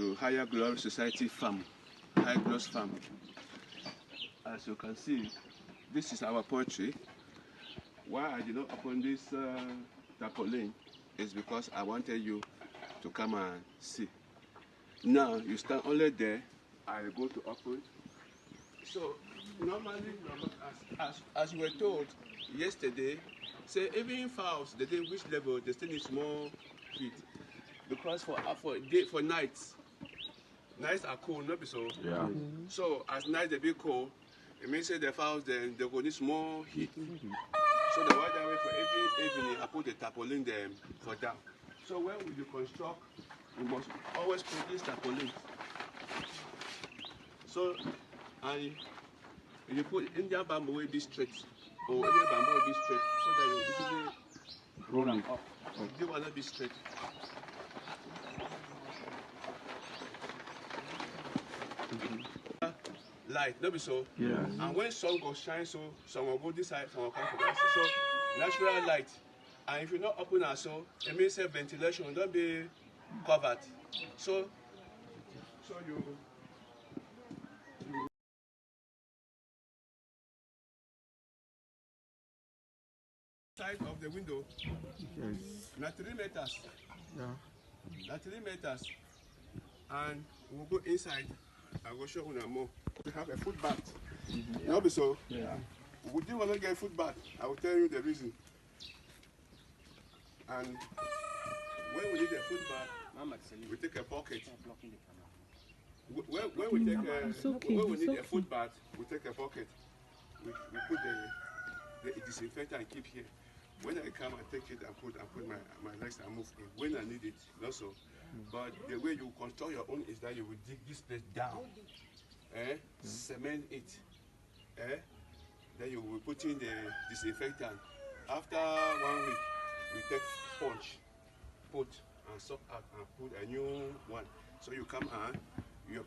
to HIGLOS Society Farm, HIGLOS Farm. As you can see, this is our poultry. Why I did not open this tarpaulin is because I wanted you to come and see. Now you stand only there, I go to open. So normally, as you were told yesterday, say even fowls, they didn't which level, they still need small feed. Because for nights are cold, not be so. Yeah. Mm-hmm. So as nights they be cold, it means that the fowls then they go need small heat. Mm-hmm. So the while that way for every evening I put the tarpaulin them for that. So when you construct, you must always put this tarpaulin. So and you put Indian bamboo will be straight, or Indian bamboo will be straight, so that you easily roll them up. They will not be straight. Light, not be so. Yeah. And when sun go shine, so some will go this side, some will come to that side. So natural light. And if you not open it so, it means ventilation will not be covered. So you side of the window. Yes. Now 3 meters. Yeah. Now 3 meters. And we'll go inside. I will show you more. We have a foot bath. Mm-hmm. Not be so. Yeah. Would you want to get a foot bath? I will tell you the reason. And when we need a foot bath, we take a bucket. When we need a foot bath, we take a bucket. We put the disinfectant and keep here. When I come, I take it and put my legs and move in. When I need it, not so. But the way you construct your own is that you will dig this place down, cement it, then you will put in the disinfectant. After 1 week, we take sponge, put and suck out and put a new one. So you come and you